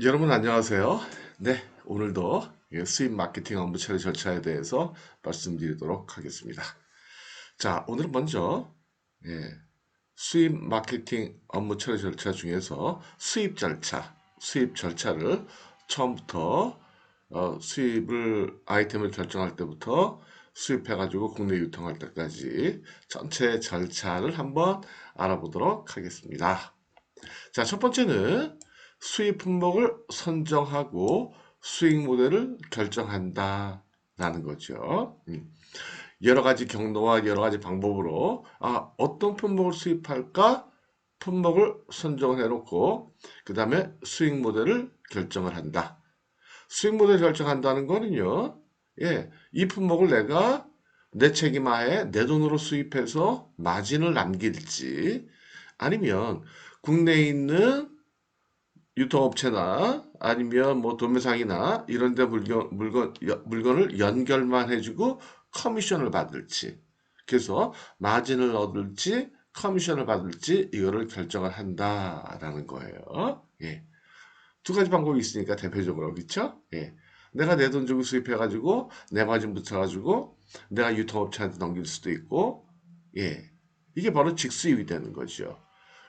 여러분 안녕하세요. 네, 오늘도 수입 마케팅 업무 처리 절차에 대해서 말씀드리도록 하겠습니다. 자, 오늘은 먼저 예, 수입 마케팅 업무 처리 절차 중에서 수입 절차를 처음부터 수입을 아이템을 결정할 때부터 수입해가지고 국내 유통할 때까지 전체 절차를 한번 알아보도록 하겠습니다. 자, 첫 번째는 수입 품목을 선정하고 수익 모델을 결정한다. 라는 거죠. 여러 가지 경로와 여러 가지 방법으로 어떤 품목을 수입할까 품목을 선정을 해놓고 그 다음에 수익 모델을 결정을 한다. 수익 모델 결정한다는 거는요. 이 품목을 내가 내 책임하에 내 돈으로 수입해서 마진을 남길지 아니면 국내에 있는 유통업체나 아니면 뭐 도매상이나 이런 데 물건을 연결만 해주고 커미션을 받을지 그래서 마진을 얻을지 커미션을 받을지 이거를 결정을 한다라는 거예요. 예. 두 가지 방법이 있으니까 대표적으로 그렇죠? 예. 내가 내 돈 주고 수입해가지고 내 마진 붙여가지고 내가 유통업체한테 넘길 수도 있고 예. 이게 바로 직수입이 되는 거죠.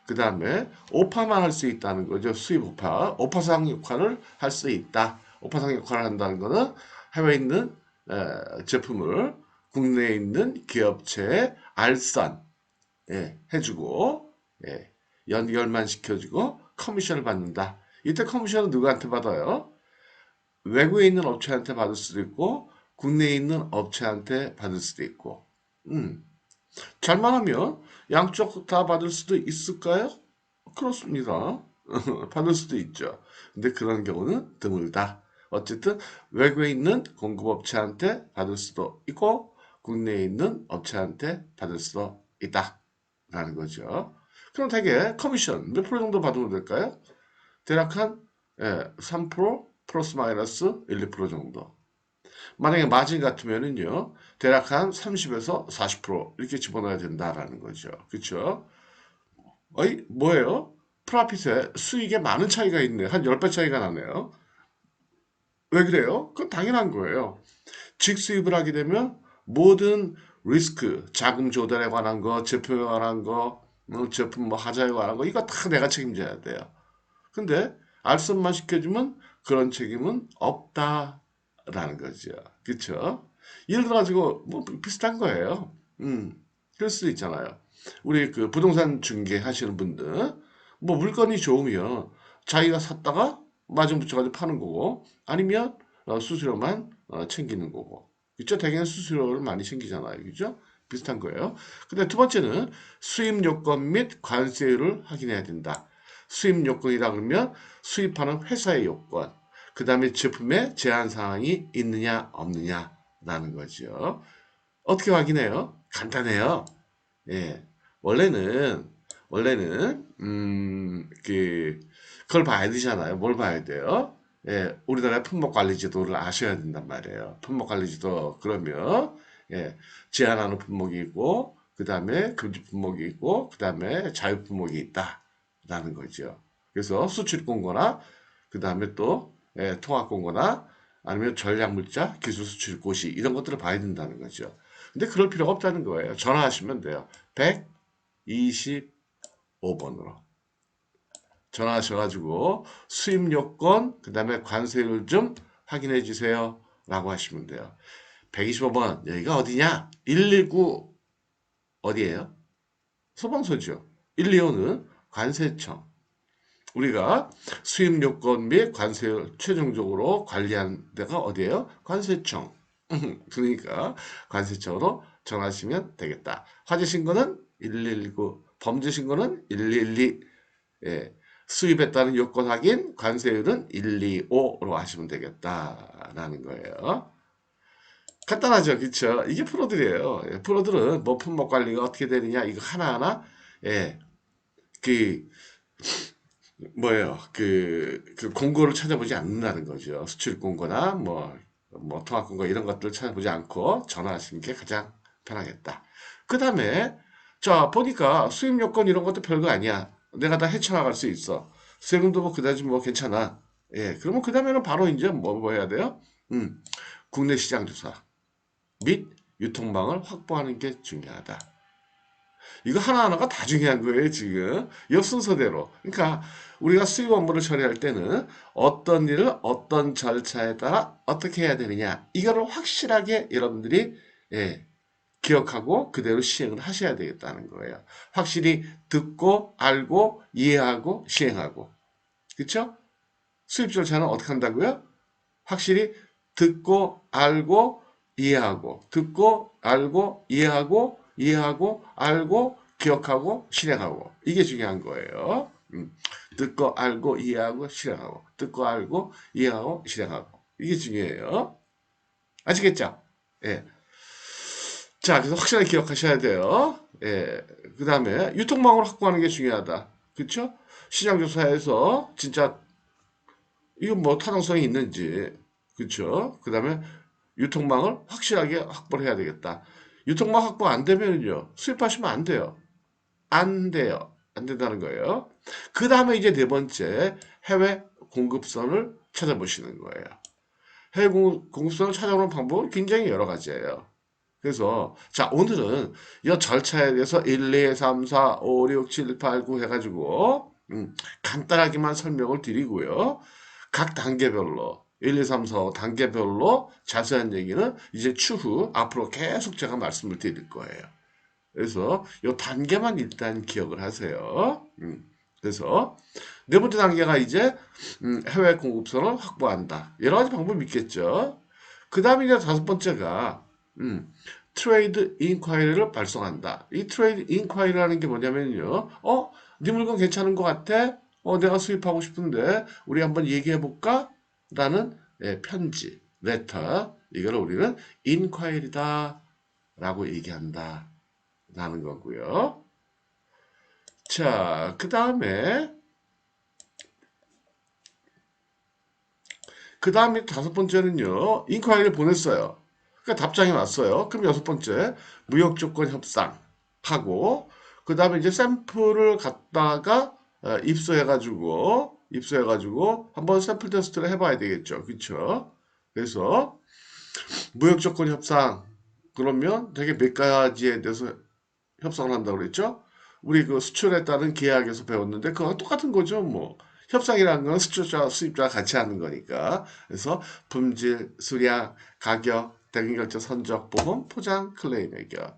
그 다음에 오파만 할 수 있다는 거죠. 수입 오파. 오파상 역할을 할 수 있다. 오파상 역할을 한다는 거는 해외에 있는 제품을 국내에 있는 기업체에 알선 해주고 연결만 시켜주고 커미션을 받는다. 이때 커미션은 누구한테 받아요? 외국에 있는 업체한테 받을 수도 있고 국내에 있는 업체한테 받을 수도 있고 잘만 하면 양쪽 다 받을 수도 있을까요? 그렇습니다. 받을 수도 있죠. 근데 그런 경우는 드물다. 어쨌든 외국에 있는 공급업체한테 받을 수도 있고 국내에 있는 업체한테 받을 수도 있다. 라는 거죠. 그럼 되게 커미션 몇 프로 정도 받으면 될까요? 대략 한 3% 플러스 마이너스 1, 2% 정도. 만약에 마진 같으면은요, 대략 한 30에서 40% 이렇게 집어넣어야 된다라는 거죠. 그렇죠? 어이, 뭐예요? 프라핏에 수익에 많은 차이가 있네. 한 10배 차이가 나네요. 왜 그래요? 그건 당연한 거예요. 직수입을 하게 되면 모든 리스크, 자금 조달에 관한 거, 제품에 관한 거, 제품 뭐 하자에 관한 거, 이거 다 내가 책임져야 돼요. 근데 알선만 시켜주면 그런 책임은 없다라는 거죠. 그쵸? 예를 들어가지고 뭐 비슷한 거예요. 그럴 수도 있잖아요. 우리 그 부동산 중개 하시는 분들 뭐 물건이 좋으면 자기가 샀다가 마진 붙여가지고 파는 거고 아니면 수수료만 챙기는 거고 그쵸? 대개는 수수료를 많이 챙기잖아요. 그죠? 비슷한 거예요. 근데 두 번째는 수입 요건 및 관세율을 확인해야 된다. 수입 요건이라 그러면 수입하는 회사의 요건, 그 다음에 제품에 제한 사항이 있느냐 없느냐라는 거죠. 어떻게 확인해요? 간단해요. 예, 원래는 그걸 봐야 되잖아요. 뭘 봐야 돼요? 우리나라 품목관리지도를 아셔야 된단 말이에요. 품목관리지도 그러면 제한하는 품목이 있고 그 다음에 금지 품목이 있고 그 다음에 자유 품목이 있다라는 거죠. 그래서 수출 공고나 그 다음에 또 통합 공고나 아니면 전략물자, 기술 수출 고시 이런 것들을 봐야 된다는 거죠. 근데 그럴 필요가 없다는 거예요. 전화하시면 돼요. 125번으로. 전화하셔가지고 수입 요건, 그 다음에 관세율 좀 확인해 주세요. 라고 하시면 돼요. 125번, 여기가 어디냐? 119, 어디예요? 소방서죠. 125는 관세청. 우리가 수입 요건 및 관세율 최종적으로 관리한 데가 어디예요? 관세청. 그러니까 관세청으로 전화하시면 되겠다. 화재 신고는 119, 범죄 신고는 112, 예, 수입했다는 요건 확인, 관세율은 125로 하시면 되겠다라는 거예요. 간단하죠, 그렇죠? 이게 프로들이에요. 프로들은 뭐 품목 관리가 어떻게 되느냐 이거 하나하나 그 뭐예요? 그 공고를 찾아보지 않는다는 거죠. 수출 공고나 뭐 통합 공고 이런 것들을 찾아보지 않고 전화하시는 게 가장 편하겠다. 그 다음에 자 보니까 수입 요건 이런 것도 별거 아니야. 내가 다 헤쳐나갈 수 있어. 세금도 뭐 그다지 뭐 괜찮아. 예, 그러면 그 다음에는 바로 이제 뭐 해야 돼요? 국내 시장 조사 및 유통망을 확보하는 게 중요하다. 이거 하나하나가 다 중요한 거예요, 지금. 옆 순서대로. 그러니까 우리가 수입 업무를 처리할 때는 어떤 일을 어떤 절차에 따라 어떻게 해야 되느냐. 이거를 확실하게 여러분들이 예, 기억하고 그대로 시행을 하셔야 되겠다는 거예요. 확실히 듣고 알고 이해하고 시행하고. 그렇죠? 수입 절차는 어떻게 한다고요? 확실히 듣고 알고 이해하고 듣고 알고 이해하고 이해하고 알고 기억하고 실행하고 이게 중요한 거예요. 듣고 알고 이해하고 실행하고 듣고 알고 이해하고 실행하고 이게 중요해요. 아시겠죠? 예. 자, 그래서 확실하게 기억하셔야 돼요. 예. 그 다음에 유통망을 확보하는 게 중요하다. 그렇죠? 시장조사에서 진짜 이거 뭐 타당성이 있는지 그렇죠? 그 다음에 유통망을 확실하게 확보를 해야 되겠다. 유통망 확보 안 되면요 수입하시면 안 돼요. 안 돼요. 안 된다는 거예요. 그 다음에 이제 네 번째 해외 공급선을 찾아보시는 거예요. 해외 공급선을 찾아오는 방법은 굉장히 여러 가지예요. 그래서 자 오늘은 이 절차에 대해서 1, 2, 3, 4, 5, 6, 7, 8, 9 해가지고 간단하게만 설명을 드리고요. 각 단계별로 1, 2, 3, 4, 5 단계별로 자세한 얘기는 이제 추후 앞으로 계속 제가 말씀을 드릴 거예요. 그래서 이 단계만 일단 기억을 하세요. 그래서 네 번째 단계가 이제 해외 공급선을 확보한다. 여러 가지 방법이 있겠죠. 그 다음에 이제 다섯 번째가 트레이드 인콰이리를 발송한다. 이 트레이드 인콰이리라는 게 뭐냐면요. 네 물건 괜찮은 것 같아? 내가 수입하고 싶은데 우리 한번 얘기해 볼까? 라는 편지, 레터. 이걸 우리는 인콰이리다 라고 얘기한다. 라는 거고요. 자, 그 다음에 다섯 번째는요. 인콰이리를 보냈어요. 그러니까 답장이 왔어요. 그럼 여섯 번째 무역 조건 협상하고 그 다음에 이제 샘플을 갖다가 입수해가지고 한번 샘플 테스트를 해봐야 되겠죠. 그렇죠? 그래서 무역 조건 협상 그러면 되게 몇 가지에 대해서 협상을 한다고 그랬죠? 우리 그 수출에 따른 계약에서 배웠는데 그거 똑같은 거죠, 뭐. 협상이라는 건 수출자, 수입자가 같이 하는 거니까. 그래서 품질, 수량, 가격, 대금결제 선적, 보험, 포장, 클레임 해결.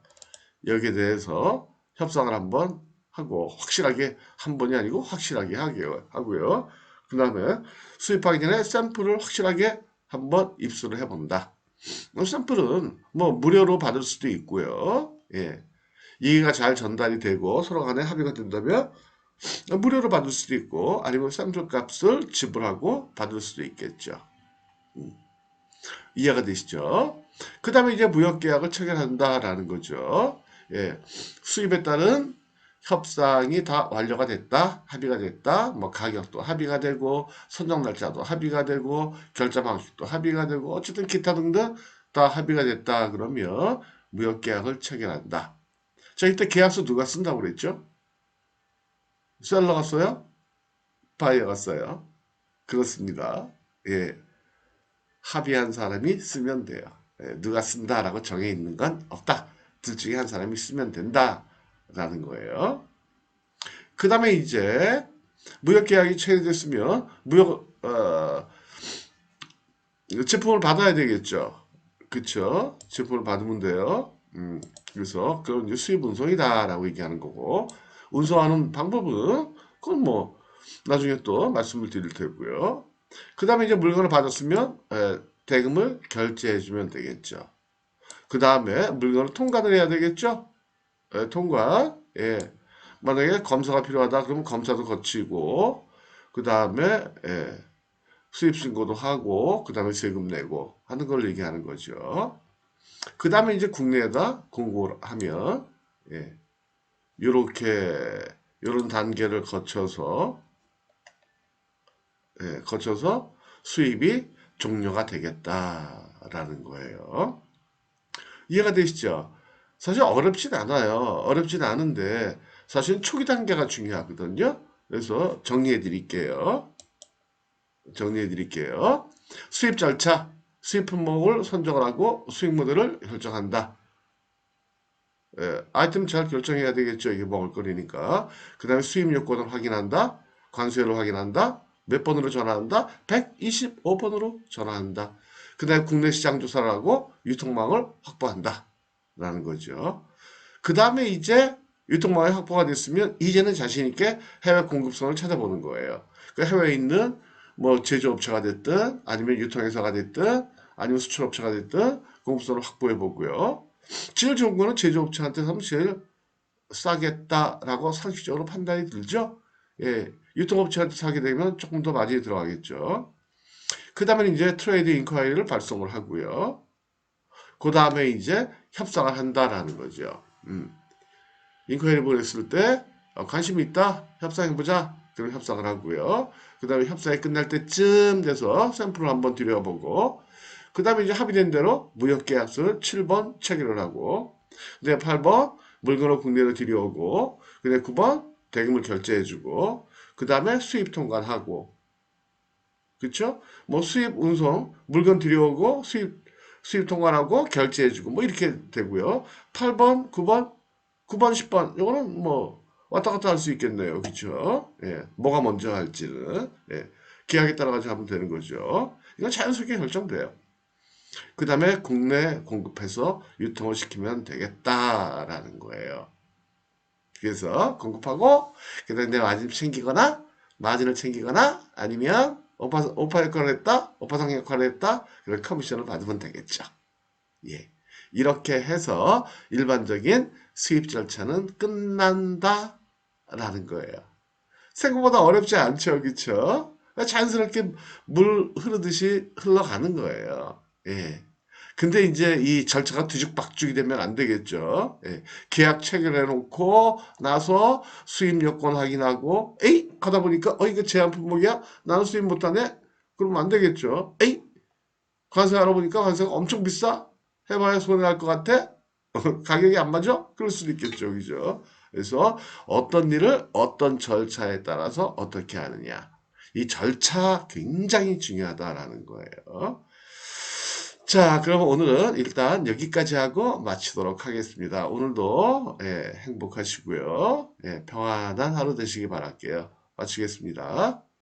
여기에 대해서 협상을 한번 하고 확실하게 한 번이 아니고 확실하게 하고요. 그 다음에 수입하기 전에 샘플을 확실하게 한번 입수를 해본다. 샘플은 뭐 무료로 받을 수도 있고요. 예. 이해가 잘 전달이 되고 서로 간에 합의가 된다면 무료로 받을 수도 있고 아니면 샘플 값을 지불하고 받을 수도 있겠죠. 이해가 되시죠? 그 다음에 이제 무역계약을 체결한다라는 거죠. 예, 수입에 따른 협상이 다 완료가 됐다, 합의가 됐다, 뭐 가격도 합의가 되고, 선정 날짜도 합의가 되고, 결제 방식도 합의가 되고, 어쨌든 기타 등등 다 합의가 됐다 그러면 무역계약을 체결한다. 자, 이때 계약서 누가 쓴다고 그랬죠? 셀러가 써요? 바이어가 써요? 그렇습니다. 예, 합의한 사람이 쓰면 돼요. 예, 누가 쓴다라고 정해 있는 건 없다. 둘 중에 한 사람이 쓰면 된다라는 거예요. 그 다음에 이제 무역계약이 체결됐으면 제품을 받아야 되겠죠. 그쵸? 제품을 받으면 돼요. 그래서 그건 이제 수입 운송이다라고 얘기하는 거고 운송하는 방법은 그건 뭐 나중에 또 말씀을 드릴 테고요. 그 다음에 이제 물건을 받았으면 대금을 결제해 주면 되겠죠. 그 다음에 물건을 통관을 해야 되겠죠. 통관. 예. 만약에 검사가 필요하다 그러면 검사도 거치고 그 다음에 수입 신고도 하고 그 다음에 세금 내고 하는 걸 얘기하는 거죠. 그 다음에 이제 국내에다 공고를 하면 요렇게 요런 단계를 거쳐서 수입이 종료가 되겠다라는 거예요. 이해가 되시죠? 사실 어렵진 않아요. 어렵진 않은데 사실 초기 단계가 중요하거든요. 그래서 정리해 드릴게요. 정리해 드릴게요. 수입 절차, 수입 품목을 선정을 하고 수익 모델을 결정한다. 아이템 잘 결정해야 되겠죠. 이게 먹을거리니까. 그 다음에 수입 요건을 확인한다. 관세를 확인한다. 몇 번으로 전화한다? 125번으로 전화한다. 그 다음에 국내 시장 조사를 하고 유통망을 확보한다. 라는 거죠. 그 다음에 이제 유통망이 확보가 됐으면 이제는 자신있게 해외 공급선을 찾아보는 거예요. 그 해외에 있는 뭐 제조업체가 됐든 아니면 유통회사가 됐든 아니면 수출업체가 됐든 공급선을 확보해 보고요. 제일 좋은 거는 제조업체한테 사면 제일 싸겠다라고 상식적으로 판단이 들죠. 예, 유통업체한테 사게 되면 조금 더 많이 들어가겠죠. 그 다음에 이제 트레이드 인콰이리를 발송을 하고요. 그 다음에 이제 협상을 한다라는 거죠. 인콰이리 보냈을 때 관심이 있다? 협상해보자. 그럼 협상을 하고요. 그 다음에 협상이 끝날 때쯤 돼서 샘플을 한번 들여보고 그 다음에 이제 합의된 대로 무역계약서를 7번 체결을 하고 그 다음에 8번 물건을 국내로 들여오고 그 다음에 9번 대금을 결제해주고 그 다음에 수입 통관하고 그쵸? 뭐 수입 운송 물건 들여오고 수입 통관하고 결제해주고 뭐 이렇게 되고요. 8번 9번 10번 이거는 뭐 왔다 갔다 할 수 있겠네요. 그쵸? 예, 뭐가 먼저 할지는 예, 계약에 따라 가지고 하면 되는 거죠. 이건 자연스럽게 결정돼요. 그 다음에 국내 공급해서 유통을 시키면 되겠다라는 거예요. 그래서 공급하고 그다음에 내 마진을 챙기거나 아니면 오파 역할을 했다, 오파상 역할을 했다, 그런 커미션을 받으면 되겠죠. 예. 이렇게 해서 일반적인 수입 절차는 끝난다라는 거예요. 생각보다 어렵지 않죠, 그렇죠? 자연스럽게 물 흐르듯이 흘러가는 거예요. 예. 근데 이제 이 절차가 뒤죽박죽이 되면 안 되겠죠. 예. 계약 체결해 놓고 나서 수입 요건 확인하고 에이 가다 보니까 이거 제한 품목이야? 나는 수입 못하네? 그러면 안 되겠죠. 에이 관세 알아보니까 관세가 엄청 비싸? 해봐야 손해날 것 같아? 가격이 안 맞아? 그럴 수도 있겠죠. 그죠? 그래서 어떤 일을 어떤 절차에 따라서 어떻게 하느냐. 이 절차 굉장히 중요하다라는 거예요. 자, 그럼 오늘은 일단 여기까지 하고 마치도록 하겠습니다. 오늘도 행복하시고요. 평안한 하루 되시기 바랄게요. 마치겠습니다.